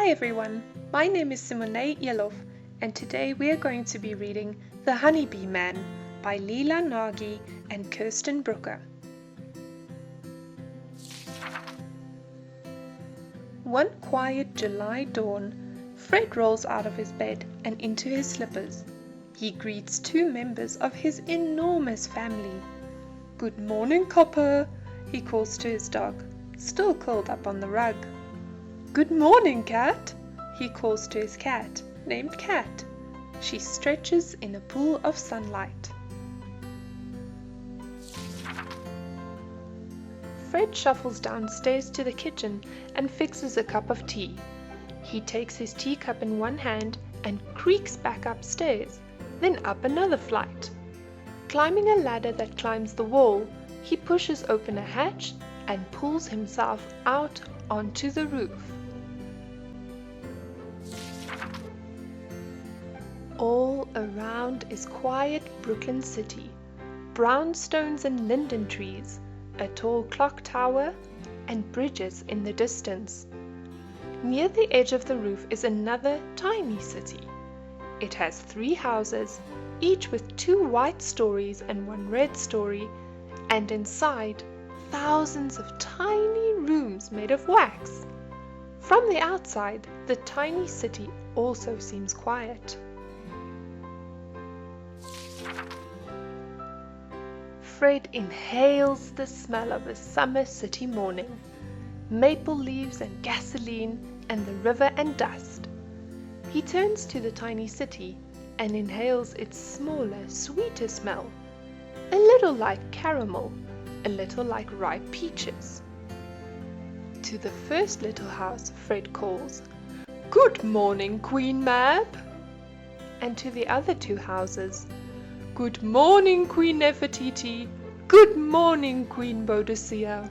Hi everyone, my name is Simoné Eloff, and today we are going to be reading The Honeybee Man by Lela Nargi and Kirsten Brooker. One quiet July dawn, Fred rolls out of his bed and into his slippers. He greets two members of his enormous family. "Good morning, Copper," he calls to his dog, still curled up on the rug. "Good morning, Cat," he calls to his cat, named Cat. She stretches in a pool of sunlight. Fred shuffles downstairs to the kitchen and fixes a cup of tea. He takes his teacup in one hand and creaks back upstairs, then up another flight. Climbing a ladder that climbs the wall, he pushes open a hatch and pulls himself out onto the roof. All around is quiet Brooklyn City, brownstones and linden trees, a tall clock tower, and bridges in the distance. Near the edge of the roof is another tiny city. It has 3 houses, each with 2 white stories and 1 red story, and inside, thousands of tiny rooms made of wax. From the outside, the tiny city also seems quiet. Fred inhales the smell of a summer city morning, maple leaves and gasoline and the river and dust. He turns to the tiny city and inhales its smaller, sweeter smell, a little like caramel, a little like ripe peaches. To the first little house Fred calls, "Good morning, Queen Mab," and to the other 2 houses, "Good morning, Queen Nefertiti. Good morning, Queen Boadicea."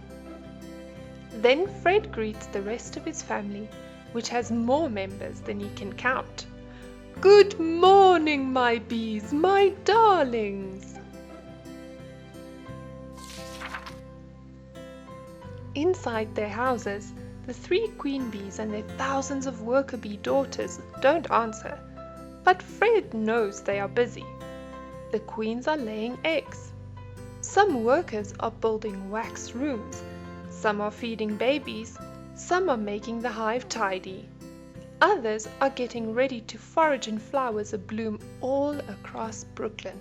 Then Fred greets the rest of his family, which has more members than he can count. "Good morning, my bees, my darlings." Inside their houses, the 3 queen bees and their thousands of worker bee daughters don't answer, but Fred knows they are busy. The queens are laying eggs. Some workers are building wax rooms, some are feeding babies, some are making the hive tidy. Others are getting ready to forage in flowers abloom all across Brooklyn.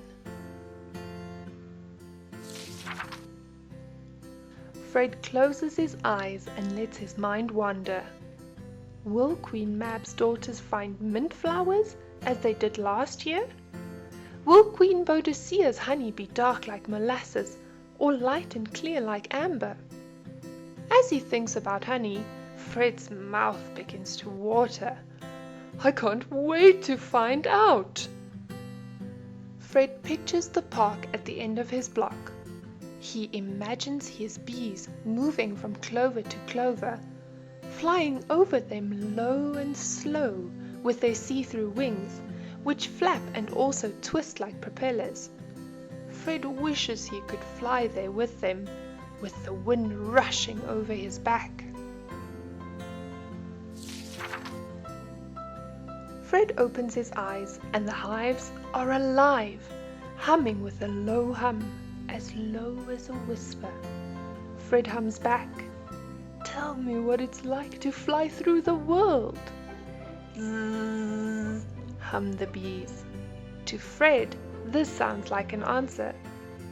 Fred closes his eyes and lets his mind wander. Will Queen Mab's daughters find mint flowers as they did last year? Will Queen Boadicea's honey be dark like molasses or light and clear like amber? As he thinks about honey, Fred's mouth begins to water. "I can't wait to find out." Fred pictures the park at the end of his block. He imagines his bees moving from clover to clover, flying over them low and slow with their see-through wings, which flap and also twist like propellers. Fred wishes he could fly there with them, with the wind rushing over his back. Fred opens his eyes and the hives are alive, humming with a low hum, as low as a whisper. Fred hums back, "Tell me what it's like to fly through the world." Zzz, hum the bees. To Fred, this sounds like an answer.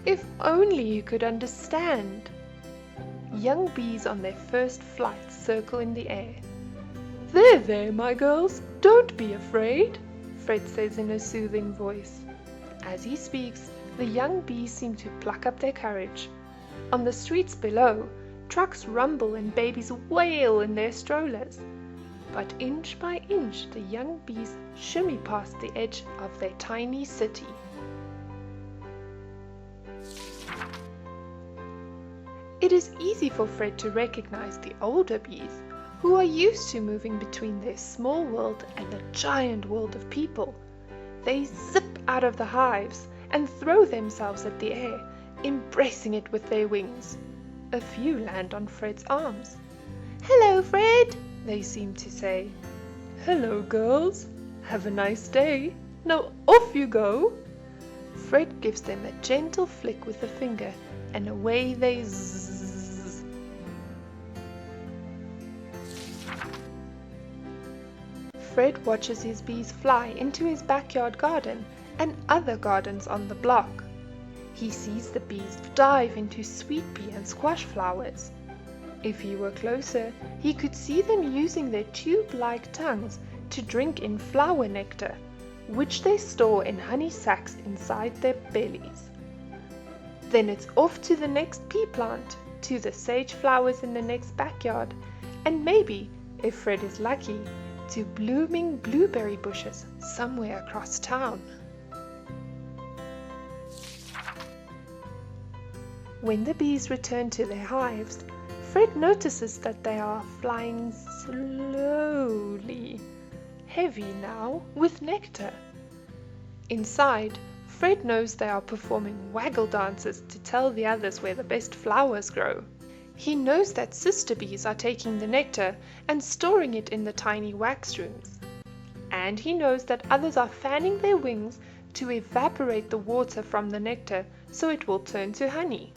If only he could understand. Young bees on their first flight circle in the air. There, my girls, don't be afraid," Fred says in a soothing voice. As he speaks, the young bees seem to pluck up their courage. On the streets below, trucks rumble and babies wail in their strollers. But inch by inch, the young bees shimmy past the edge of their tiny city. It is easy for Fred to recognize the older bees, who are used to moving between their small world and the giant world of people. They zip out of the hives and throw themselves at the air, embracing it with their wings. A few land on Fred's arms. "Hello, Fred," they seem to say. Hello, girls. Have a nice day. Now off you go. Fred gives them a gentle flick with the finger, and away they zzz. Fred watches his bees fly into his backyard garden and other gardens on the block. He sees the bees dive into sweet pea and squash flowers. If he were closer, he could see them using their tube-like tongues to drink in flower nectar, which they store in honey sacs inside their bellies. Then it's off to the next pea plant, to the sage flowers in the next backyard, and maybe, if Fred is lucky, to blooming blueberry bushes somewhere across town. When the bees return to their hives, Fred notices that they are flying slowly, heavy now with nectar. Inside, Fred knows they are performing waggle dances to tell the others where the best flowers grow. He knows that sister bees are taking the nectar and storing it in the tiny wax rooms. And he knows that others are fanning their wings to evaporate the water from the nectar so it will turn to honey.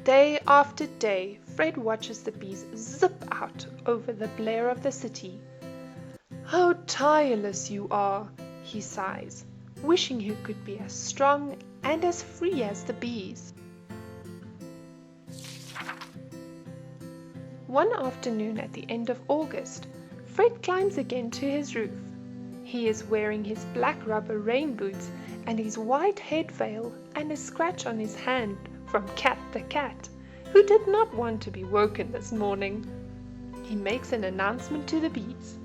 Day after day, Fred watches the bees zip out over the blare of the city. How tireless you are, he sighs, wishing he could be as strong and as free as the bees. One afternoon at the end of August, Fred climbs again to his roof. He is wearing his black rubber rain boots and his white head veil and a scratch on his hand from Cat the cat, who did not want to be woken this morning. He makes an announcement to the bees.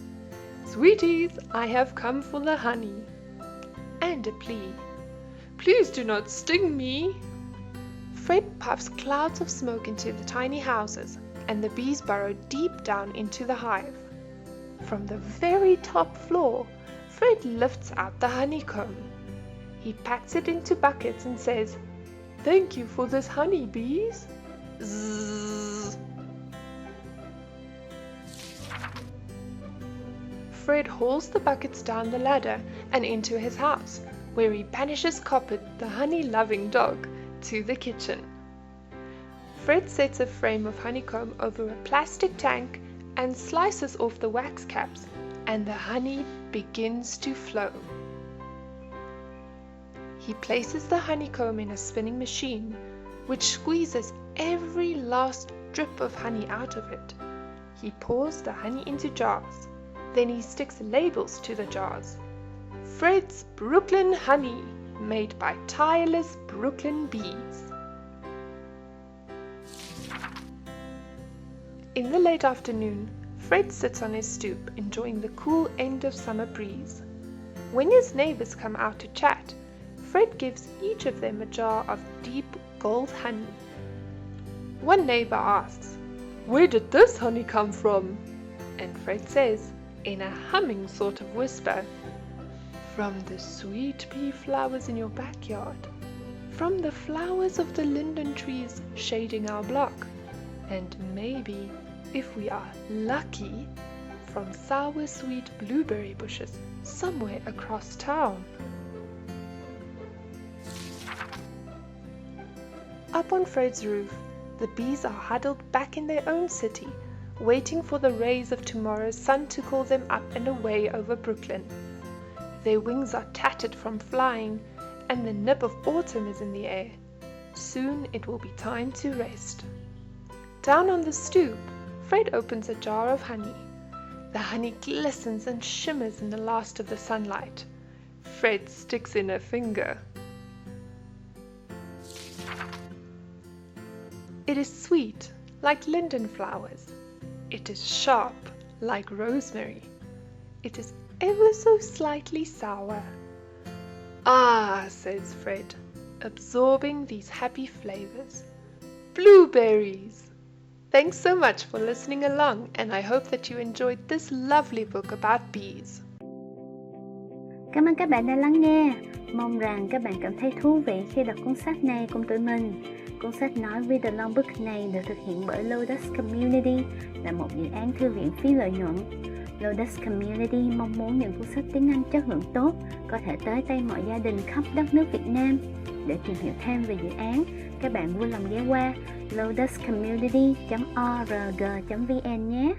Sweeties, I have come for the honey. And a plea. Please do not sting me. Fred puffs clouds of smoke into the tiny houses, and the bees burrow deep down into the hive. From the very top floor, Fred lifts out the honeycomb. He packs it into buckets and says, Thank you for this honey, bees. Zzz. Fred hauls the buckets down the ladder and into his house, where he banishes Copper, the honey-loving dog, to the kitchen. Fred sets a frame of honeycomb over a plastic tank and slices off the wax caps, and the honey begins to flow. He places the honeycomb in a spinning machine, which squeezes every last drip of honey out of it. He pours the honey into jars. Then he sticks labels to the jars. Fred's Brooklyn Honey, made by tireless Brooklyn bees. In the late afternoon, Fred sits on his stoop, enjoying the cool end of summer breeze. When his neighbors come out to chat, Fred gives each of them a jar of deep gold honey. One neighbor asks, Where did this honey come from? And Fred says, in a humming sort of whisper, From the sweet pea flowers in your backyard, from the flowers of the linden trees shading our block, and maybe, if we are lucky, from sour sweet blueberry bushes somewhere across town. Up on Fred's roof, the bees are huddled back in their own city, waiting for the rays of tomorrow's sun to call them up and away over Brooklyn. Their wings are tattered from flying, and the nip of autumn is in the air. Soon it will be time to rest. Down on the stoop, Fred opens a jar of honey. The honey glistens and shimmers in the last of the sunlight. Fred sticks in a finger. It is sweet, like linden flowers. It is sharp, like rosemary. It is ever so slightly sour. Ah, says Fred, absorbing these happy flavors. Blueberries! Thanks so much for listening along, and I hope that you enjoyed this lovely book about bees. Cảm ơn các bạn đã lắng nghe. Mong rằng các bạn cảm thấy thú vị khi đọc cuốn sách này cùng tụi mình. Cuốn sách nói Read Along Book này được thực hiện bởi Lotus Community, là một dự án thư viện phi lợi nhuận. Lotus Community mong muốn những cuốn sách tiếng Anh chất lượng tốt có thể tới tay mọi gia đình khắp đất nước Việt Nam. Để tìm hiểu thêm về dự án, các bạn vui lòng ghé qua lotuscommunity.org.vn nhé.